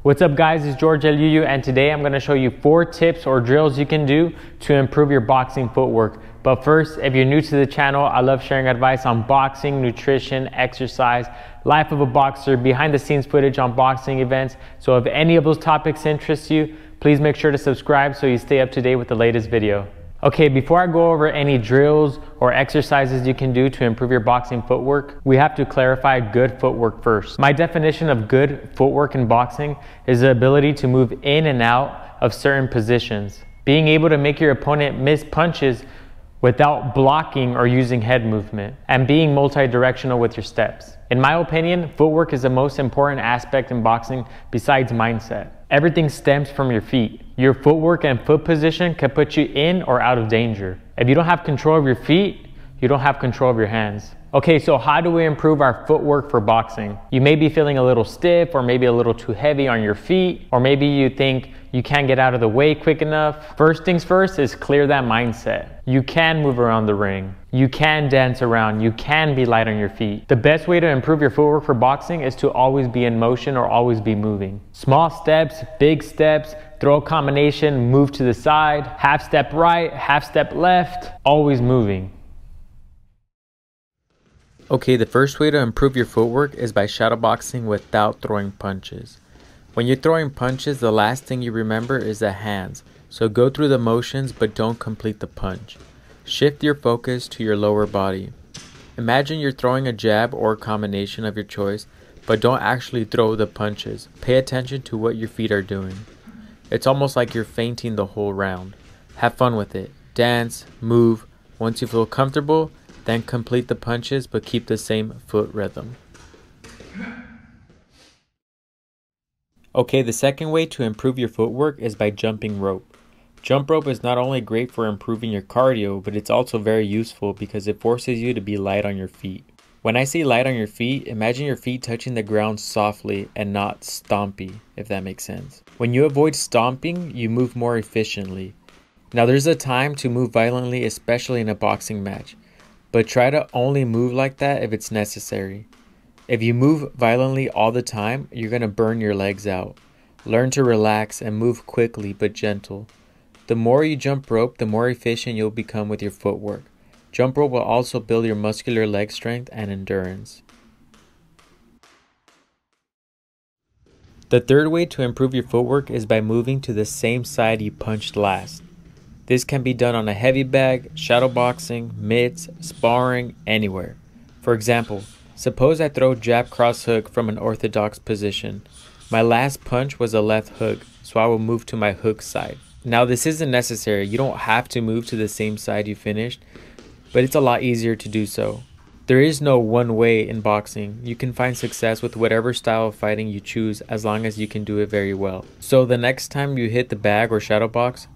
What's up guys, it's George Yuyu, and today I'm going to show you 4 tips or drills you can do to improve your boxing footwork. But first, if you're new to the channel, I love sharing advice on boxing, nutrition, exercise, life of a boxer, behind the scenes footage on boxing events. So if any of those topics interest you, please make sure to subscribe so you stay up to date with the latest video. Okay, before I go over any drills or exercises you can do to improve your boxing footwork, we have to clarify good footwork first. My definition of good footwork in boxing is the ability to move in and out of certain positions. Being able to make your opponent miss punches without blocking or using head movement, and being multi-directional with your steps. In my opinion, footwork is the most important aspect in boxing besides mindset. Everything stems from your feet. Your footwork and foot position can put you in or out of danger. If you don't have control of your feet, you don't have control of your hands. Okay, so how do we improve our footwork for boxing? You may be feeling a little stiff, or maybe a little too heavy on your feet, or maybe you think you can't get out of the way quick enough. First things first is clear that mindset. You can move around the ring. You can dance around. You can be light on your feet. The best way to improve your footwork for boxing is to always be in motion or always be moving. Small steps, big steps, throw a combination, move to the side, half step right, half step left, always moving. Okay, the first way to improve your footwork is by shadowboxing without throwing punches. When you're throwing punches, the last thing you remember is the hands, so go through the motions but don't complete the punch. Shift your focus to your lower body. Imagine you're throwing a jab or a combination of your choice, but don't actually throw the punches. Pay attention to what your feet are doing. It's almost like you're feinting the whole round. Have fun with it. Dance, move. Once you feel comfortable, then complete the punches but keep the same foot rhythm. Okay, the second way to improve your footwork is by jumping rope. Jump rope is not only great for improving your cardio, but it's also very useful because it forces you to be light on your feet. When I say light on your feet, imagine your feet touching the ground softly and not stompy, if that makes sense. When you avoid stomping, you move more efficiently. Now there's a time to move violently, especially in a boxing match, but try to only move like that if it's necessary. If you move violently all the time, you're going to burn your legs out. Learn to relax and move quickly but gentle. The more you jump rope, the more efficient you'll become with your footwork. Jump rope will also build your muscular leg strength and endurance. The third way to improve your footwork is by moving to the same side you punched last. This can be done on a heavy bag, shadowboxing, mitts, sparring, anywhere. For example, suppose I throw jab cross hook from an orthodox position. My last punch was a left hook, so I will move to my hook side. Now this isn't necessary. You don't have to move to the same side you finished, but it's a lot easier to do so. There is no one way in boxing. You can find success with whatever style of fighting you choose as long as you can do it very well. So the next time you hit the bag or shadow box,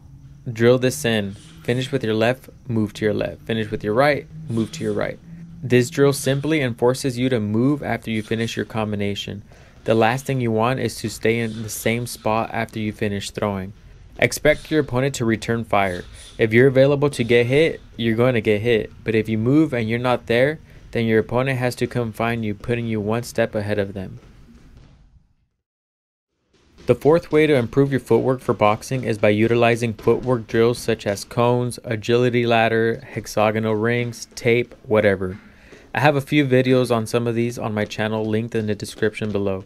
drill this in. Finish with your left, move to your left. Finish with your right, move to your right. This drill simply enforces you to move after you finish your combination. The last thing you want is to stay in the same spot after you finish throwing. Expect your opponent to return fire. If you're available to get hit, you're going to get hit. But if you move and you're not there, then your opponent has to come find you, putting you one step ahead of them. The fourth way to improve your footwork for boxing is by utilizing footwork drills such as cones, agility ladder, hexagonal rings, tape, whatever. I have a few videos on some of these on my channel linked in the description below.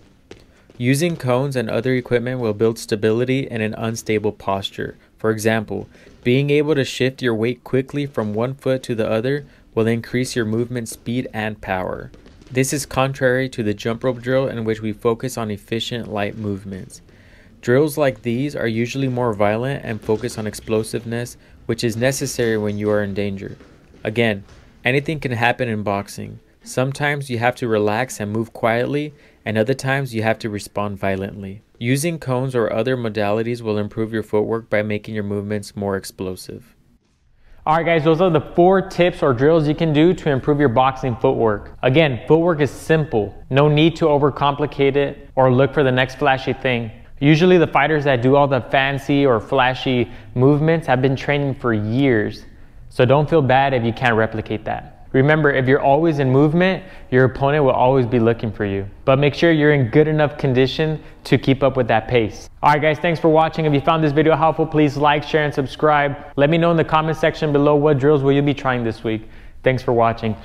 Using cones and other equipment will build stability in an unstable posture. For example, being able to shift your weight quickly from one foot to the other will increase your movement speed and power. This is contrary to the jump rope drill, in which we focus on efficient light movements. Drills like these are usually more violent and focus on explosiveness, which is necessary when you are in danger. Again, anything can happen in boxing. Sometimes you have to relax and move quietly, and other times you have to respond violently. Using cones or other modalities will improve your footwork by making your movements more explosive. Alright guys, those are the 4 tips or drills you can do to improve your boxing footwork. Again, footwork is simple. No need to overcomplicate it or look for the next flashy thing. Usually the fighters that do all the fancy or flashy movements have been training for years. So don't feel bad if you can't replicate that. Remember, if you're always in movement, your opponent will always be looking for you. But make sure you're in good enough condition to keep up with that pace. All right, guys, thanks for watching. If you found this video helpful, please like, share, and subscribe. Let me know in the comment section below what drills will you be trying this week. Thanks for watching.